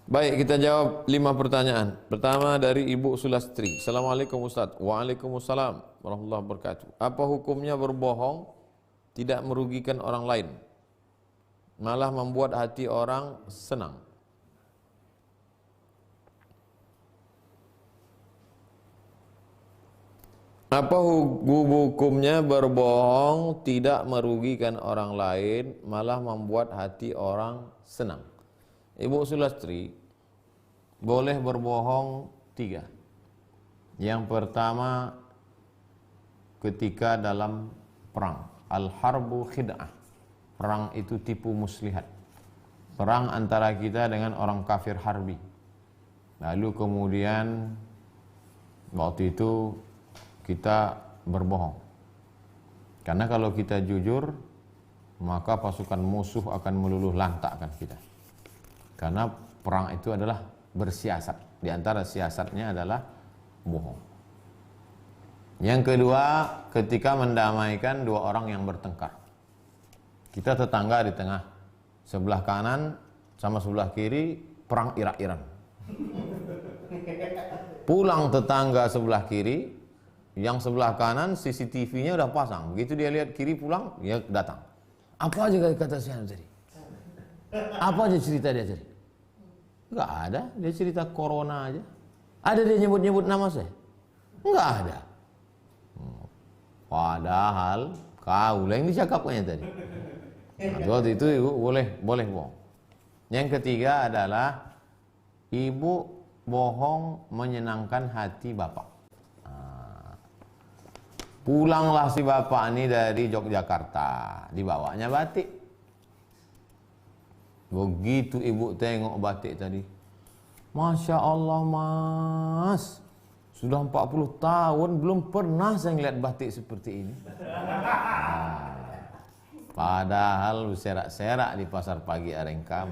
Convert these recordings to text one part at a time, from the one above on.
Baik, kita jawab 5 pertanyaan. Pertama dari Ibu Sulastri. Assalamualaikum Ustaz. Waalaikumsalam warahmatullahi wabarakatuh. Apa hukumnya berbohong tidak merugikan orang lain, malah membuat hati orang senang? Apa hukumnya berbohong tidak merugikan orang lain, malah membuat hati orang senang? Ibu Sulastri, boleh berbohong 3. Yang pertama, ketika dalam perang. Al-harbu khid'ah. Perang itu tipu muslihat. Perang antara kita dengan orang kafir harbi. Lalu kemudian waktu itu kita berbohong. Karena kalau kita jujur, maka pasukan musuh akan meluluh lantakkan kita. Karena perang itu adalah bersiasat. Di antara siasatnya adalah bohong. Yang kedua, ketika mendamaikan 2 orang yang bertengkar. Kita tetangga di tengah. Sebelah kanan sama sebelah kiri perang Irak-Iran. Pulang tetangga sebelah kiri, yang sebelah kanan CCTV-nya udah pasang. Begitu dia lihat kiri pulang, dia datang. Apa aja kata saya tadi? Apa aja cerita dia tadi? Enggak ada, dia cerita corona aja. Ada dia nyebut-nyebut nama saya? Enggak ada. Padahal kau yang dicakapnya tadi. Nah, waktu itu ibu boleh bohong. Yang ketiga adalah ibu bohong menyenangkan hati bapak. Pulanglah si bapak ini dari Yogyakarta, dibawanya batik. Begitu ibu tengok batik tadi, Masya Allah mas, sudah 40 tahun belum pernah saya ngeliat batik seperti ini. Padahal serak-serak di pasar pagi Arengka.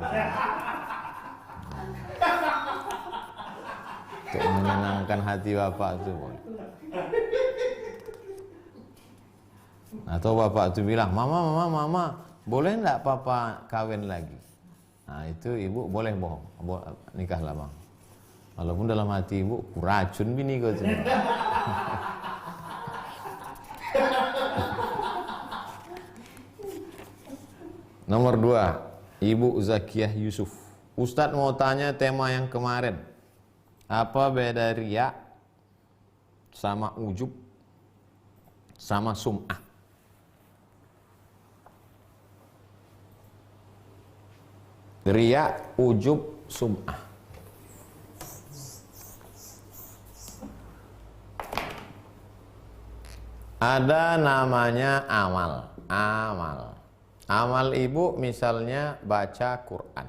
Untuk menyenangkan hati bapak itu boleh. Atau bapak itu bilang, mama, boleh enggak papa kawin lagi? Nah itu ibu boleh bohong, nikahlah bang. Walaupun dalam hati ibu, kuracun bini kau itu. Nomor 2, Ibu Zakiyah Yusuf. Ustadz mau tanya tema yang kemarin. Apa beda riya sama ujub sama sum'ah? Riya, ujub, sum'ah. Ada namanya amal. Amal ibu misalnya baca Quran.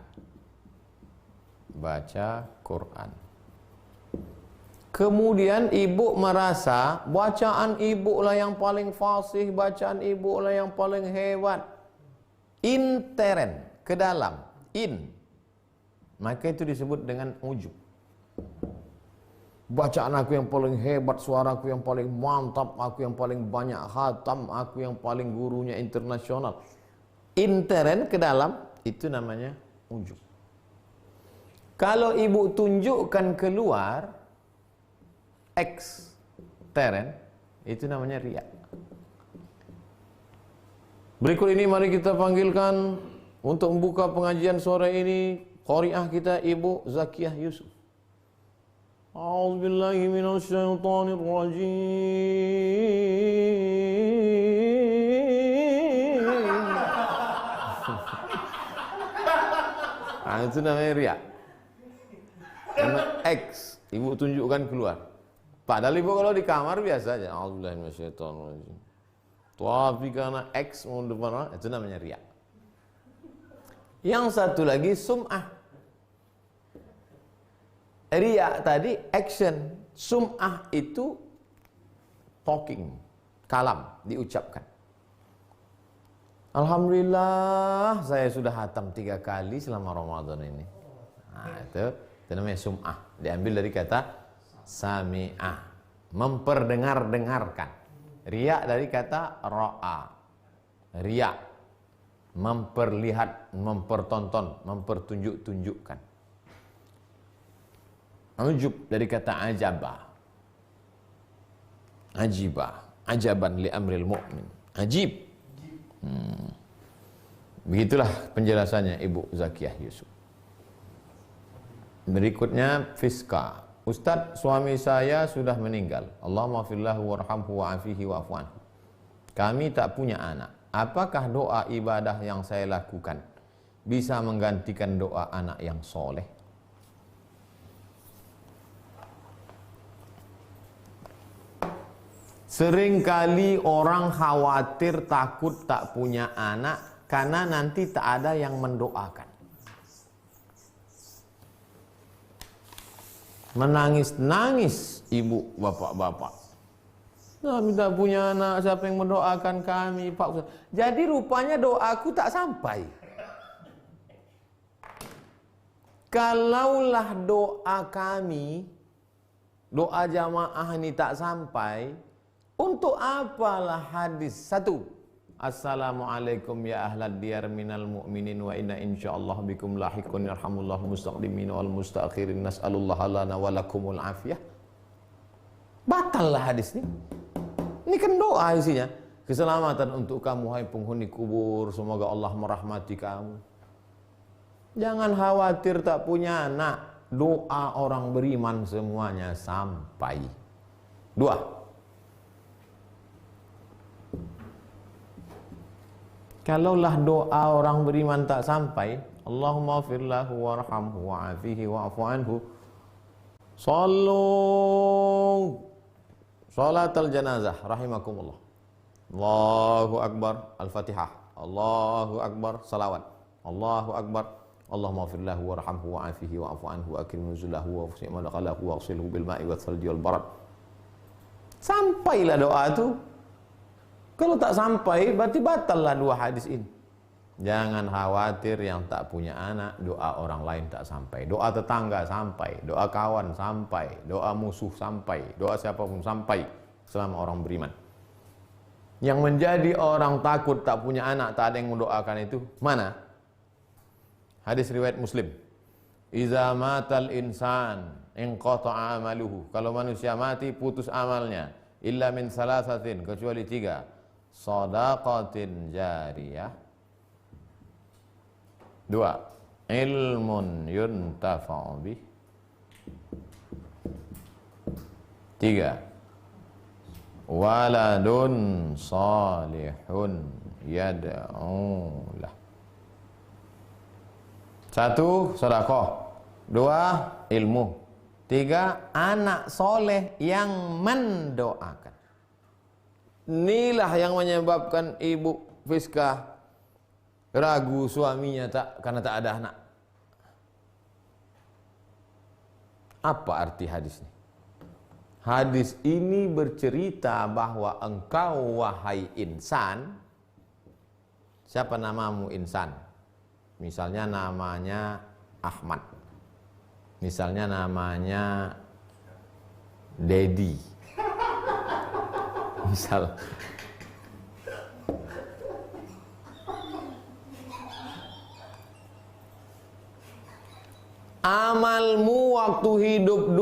Kemudian ibu merasa bacaan ibu lah yang paling fasih, bacaan ibu lah yang paling hebat. Intern, ke dalam, maka itu disebut dengan ujub. Bacaan aku yang paling hebat, suaraku yang paling mantap, aku yang paling banyak khatam, aku yang paling gurunya internasional. Intern ke dalam, itu namanya ujub. Kalau ibu tunjukkan keluar, ekstern, itu namanya riya. Berikut ini mari kita panggilkan untuk membuka pengajian sore ini qari'ah kita Ibu Zakiyah Yusuf. A'udzubillahi minasyaitonir rajim. Nah, itu namanya riya. Karena X, ibu tunjukkan keluar. Padahal ibu kalau di kamar biasa aja. A'udzubillahi minasyaitonir rajim. Tapi karena X mau depan, itu namanya riya. Yang satu lagi sum'ah. Riya tadi action, sum'ah itu talking, kalam, diucapkan. Alhamdulillah saya sudah hatam 3 kali selama Ramadan ini. Nah, itu namanya sum'ah. Diambil dari kata sami'ah, memperdengar-dengarkan. Riya dari kata ra'a. Riya, memperlihat, mempertonton, mempertunjuk-tunjukkan. Ujub dari kata ajabah. Ajibah, ajaban li amril mu'min. Ajib. Begitulah penjelasannya Ibu Zakiyah Yusuf. Berikutnya Fiska. Ustadz, suami saya sudah meninggal. Allahumma fillahu warhamhu wa'afihi wa'fu anhu. Kami tak punya anak. Apakah doa ibadah yang saya lakukan bisa menggantikan doa anak yang soleh? Seringkali orang khawatir takut tak punya anak karena nanti tak ada yang mendoakan. Menangis-nangis ibu, bapak-bapak. Kami tak punya anak, siapa yang mendoakan kami, Pak Ustaz? Jadi rupanya doaku tak sampai. Kalaulah doa kami, doa jamaah ini tak sampai, untuk apalah hadis 1? Assalamualaikum ya ahlad diyar minal mu'minin wa inna insyaallah bikum lahiqun yarhamullahu mustaqdimin wal mustakhirin nas'alullah lana wa lakumul afiyah. Batal lah hadis ini. Ini kan doa isinya. Keselamatan untuk kamu hai penghuni kubur, semoga Allah merahmati kamu. Jangan khawatir tak punya anak. Doa orang beriman semuanya sampai. 2. Kalaulah doa orang beriman tak sampai, Allahumma firlahu warhamhu wa'afihi wa'fu anhu. Sallu salatal janazah rahimakumullah. Allahu akbar, Al-Fatihah. Allahu akbar, salawat. Allahu akbar. Allahumma firlahu warhamhu wa'afihi wa'fu anhu wa akrim nuzulahu wa fusi' madakhalahu wa ghsilhu bil ma'i wa thalji wal barad. Sampailah doa itu. Kalau tak sampai, berarti batallah 2 hadis ini. Jangan khawatir yang tak punya anak, doa orang lain tak sampai. Doa tetangga sampai, doa kawan sampai, doa musuh sampai, doa siapapun sampai selama orang beriman. Yang menjadi orang takut tak punya anak, tak ada yang mendoakan itu, mana? Hadis riwayat Muslim. Iza matal insan inqata'a amaluhu. Kalau manusia mati, putus amalnya. Illa min salasatin, kecuali 3. Shadaqatin jariyah. 2. Ilmun yuntafa'u bih. 3. Waladun salihun yad'u lah. 1. Sedekah. 2. Ilmu. 3. Anak soleh yang mendoakan. Inilah yang menyebabkan Ibu Fiska ragu suaminya karena tak ada anak. Apa arti hadis ini? Hadis ini bercerita bahwa engkau wahai insan, siapa namamu insan? Misalnya namanya Ahmad. Misalnya namanya Dedi. Misal amalmu waktu hidup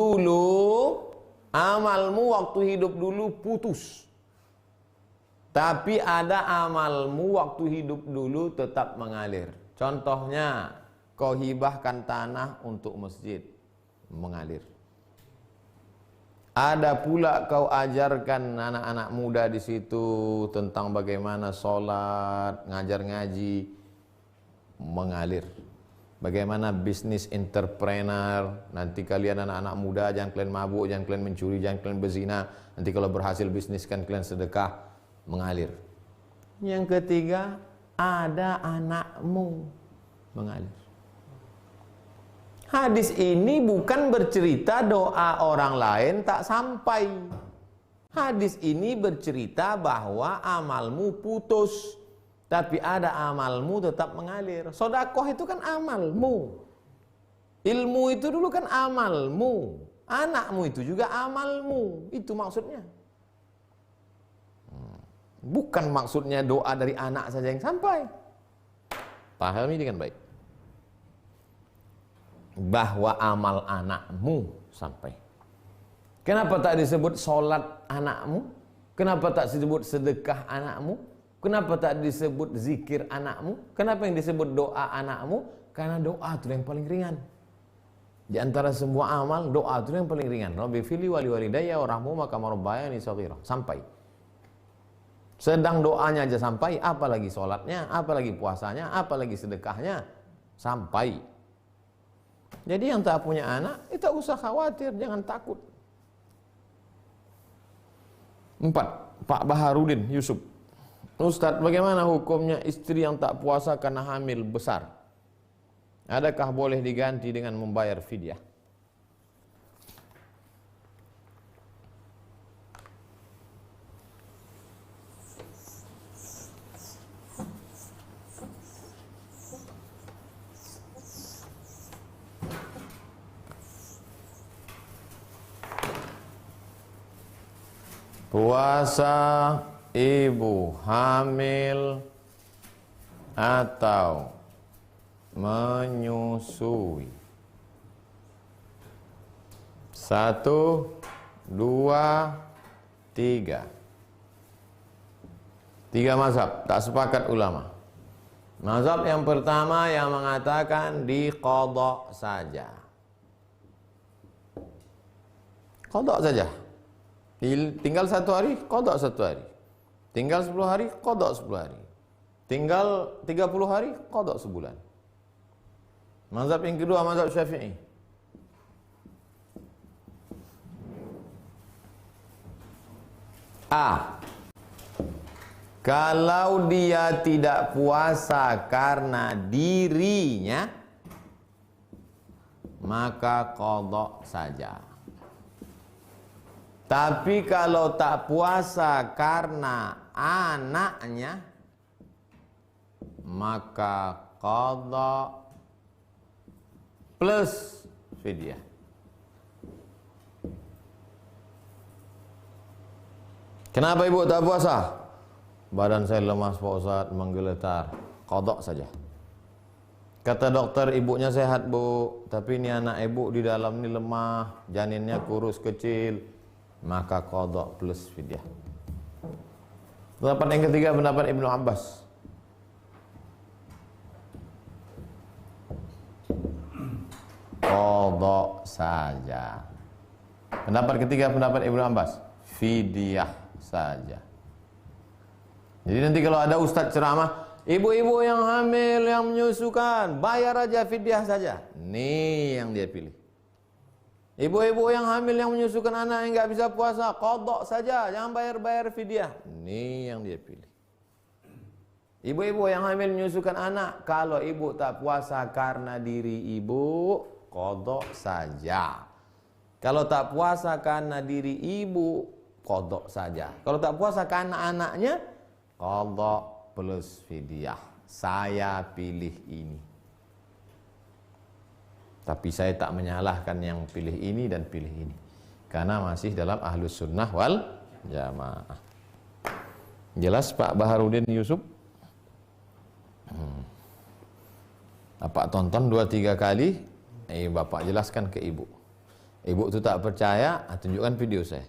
dulu putus. Tapi ada amalmu waktu hidup dulu tetap mengalir. Contohnya, kau hibahkan tanah untuk masjid, mengalir. Ada pula kau ajarkan anak-anak muda di situ tentang bagaimana sholat, ngajar ngaji, mengalir. Bagaimana bisnis entrepreneur, nanti kalian anak-anak muda jangan kalian mabuk, jangan kalian mencuri, jangan kalian berzina. Nanti kalau berhasil bisnis kan kalian sedekah, mengalir. Yang ketiga, ada anakmu, mengalir. Hadis ini bukan bercerita doa orang lain tak sampai. Hadis ini bercerita bahwa amalmu putus, tapi ada amalmu tetap mengalir. Sedekah itu kan amalmu. Ilmu itu dulu kan amalmu. Anakmu itu juga amalmu. Itu maksudnya. Bukan maksudnya doa dari anak saja yang sampai. Pahami dengan baik. Bahwa amal anakmu sampai. Kenapa tak disebut solat anakmu? Kenapa tak disebut sedekah anakmu? Kenapa tak disebut zikir anakmu? Kenapa yang disebut doa anakmu? Karena doa itu yang paling ringan. Di antara semua amal, doa itu yang paling ringan. Rabbi fili wali walidayya warahmu maka marabbayani shaghira. Sampai. Sedang doanya aja sampai, apalagi sholatnya, apalagi puasanya, apalagi sedekahnya, sampai. Jadi yang tak punya anak, itu tak usah khawatir, jangan takut. 4. Pak Baharudin Yusuf. Ustadz, bagaimana hukumnya istri yang tak puasa karena hamil besar? Adakah boleh diganti dengan membayar fidyah? Puasa ibu hamil atau menyusui. 1, 2, 3. 3 mazhab, tak sepakat ulama. Mazhab yang pertama yang mengatakan diqadha saja. Qadha saja. Tinggal 1 hari, qadha 1 hari. Tinggal 10 hari, qadha 10 hari. Tinggal 30 hari, qadha sebulan. Mazhab yang kedua, mazhab Syafi'i. A. Kalau dia tidak puasa karena dirinya, maka qadha saja. Tapi kalau tak puasa karena anaknya, maka qadha plus fidyah. Kenapa ibu tak puasa? Badan saya lemas Pak Ustaz, menggeletar. Qadha saja. Kata dokter, ibunya sehat bu, tapi ini anak ibu di dalam ini lemah, janinnya kurus kecil, maka qadha plus fidyah. Pendapat yang ketiga, pendapat Ibnu Abbas. Qadha saja. Pendapat ketiga, pendapat Ibnu Abbas, fidyah saja. Jadi nanti kalau ada ustadz ceramah, ibu-ibu yang hamil, yang menyusukan, bayar aja fidyah saja. Nih yang dia pilih. Ibu-ibu yang hamil, yang menyusukan anak yang nggak bisa puasa, qadha saja, jangan bayar fidyah. Nih yang dia pilih. Ibu-ibu yang hamil menyusukan anak, kalau ibu tak puasa karena diri ibu, qadha saja. Kalau tak puasa karena diri ibu, qadha saja. Kalau tak puasa karena anaknya, qadha plus fidyah. Saya pilih ini. Tapi saya tak menyalahkan yang pilih ini dan pilih ini, karena masih dalam ahlus sunnah wal jamaah. Jelas Pak Baharudin Yusuf? Bapak tonton 2-3 kali, Bapak jelaskan ke ibu. Ibu itu tak percaya, tunjukkan video saya.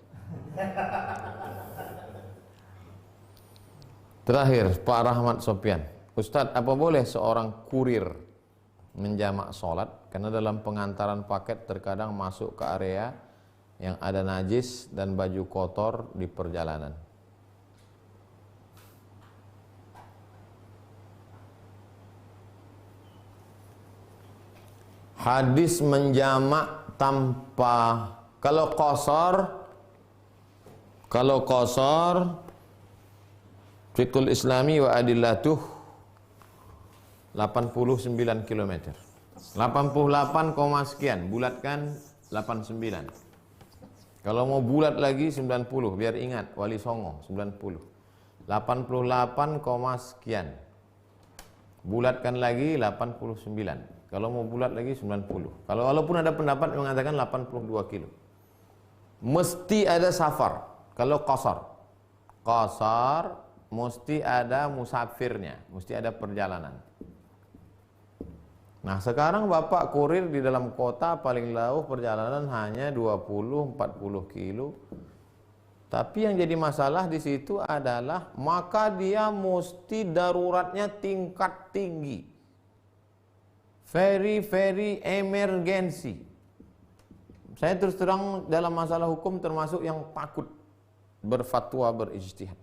Terakhir, Pak Rahmat Sopyan. Ustadz, apa boleh seorang kurir menjamak sholat? Karena dalam pengantaran paket terkadang masuk ke area yang ada najis dan baju kotor di perjalanan. Hadis menjamak tanpa, kalau qasar Fiqhul Islami wa adillatuh 89 km. 88, sekian, bulatkan 89. Kalau mau bulat lagi 90, biar ingat Wali Songo 90. 88, sekian. Bulatkan lagi 89. Kalau mau bulat lagi 90. Kalau walaupun ada pendapat yang mengatakan 82 kilo. Mesti ada safar. Kalau qasar mesti ada musafirnya, mesti ada perjalanan. Nah sekarang Bapak kurir di dalam kota paling jauh perjalanan hanya 20-40 kilo. Tapi yang jadi masalah di situ adalah maka dia mesti daruratnya tingkat tinggi. Very emergency. Saya terus terang dalam masalah hukum termasuk yang takut berfatwa berijtihad.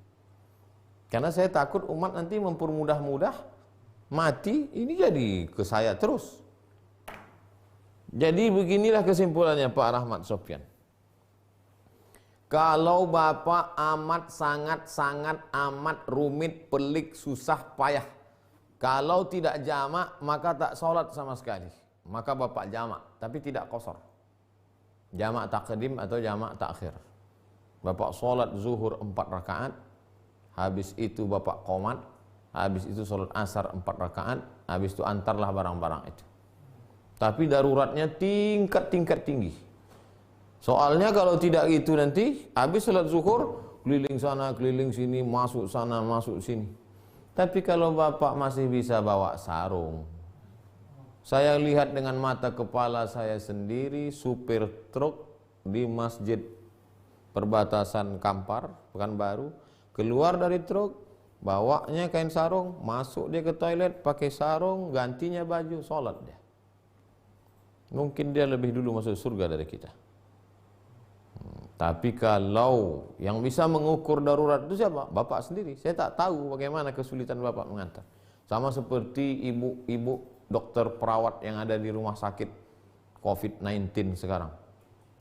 Karena saya takut umat nanti mempermudah-mudah mati, ini jadi ke saya terus. Jadi beginilah kesimpulannya Pak Rahmat Sofyan. Kalau Bapak sangat amat rumit, pelik, susah, payah. Kalau tidak jamak maka tak sholat sama sekali. Maka Bapak jamak, tapi tidak qasar. Jamak takdim atau jamak takhir. Bapak sholat zuhur 4 rakaat, habis itu Bapak qomat, habis itu sholat asar 4 rakaat, habis itu antarlah barang-barang itu. Tapi daruratnya tingkat tinggi. Soalnya kalau tidak gitu nanti habis sholat zuhur keliling sana keliling sini, masuk sana masuk sini. Tapi kalau Bapak masih bisa bawa sarung, saya lihat dengan mata kepala saya sendiri supir truk di masjid perbatasan Kampar Pekanbaru keluar dari truk, bawanya kain sarung, masuk dia ke toilet pakai sarung, gantinya baju, sholat dia. Mungkin dia lebih dulu masuk surga dari kita. Tapi kalau yang bisa mengukur darurat itu siapa? Bapak sendiri. Saya tak tahu bagaimana kesulitan Bapak mengantar. Sama seperti ibu-ibu dokter perawat yang ada di rumah sakit COVID-19 sekarang.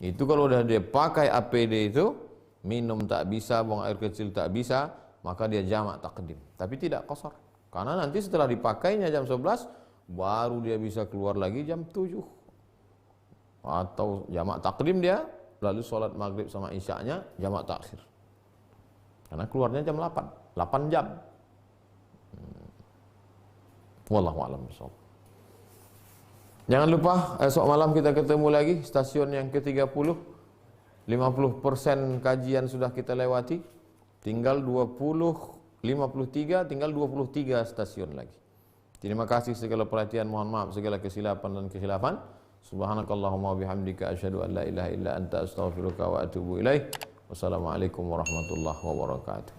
Itu kalau udah dia pakai APD itu, minum tak bisa, buang air kecil tak bisa, maka dia jamak takdim. Tapi tidak qasar. Karena nanti setelah dipakainya jam 11, baru dia bisa keluar lagi jam 7. Atau jamak takdim dia, lalu sholat maghrib sama isya'nya jamak takhir. Karena keluarnya jam 8 jam. Wallahu a'lam bishawab. Jangan lupa esok malam kita ketemu lagi stasiun yang ke-30. 50% kajian sudah kita lewati. Tinggal 53, tinggal 23 stasiun lagi. Terima kasih segala perhatian, mohon maaf segala kesilapan dan kekhilafan. Subhanakallahumma bihamdika asyhadu an la ilaha illa anta astaghfiruka wa atubu ilaik. Wassalamualaikum warahmatullahi wabarakatuh.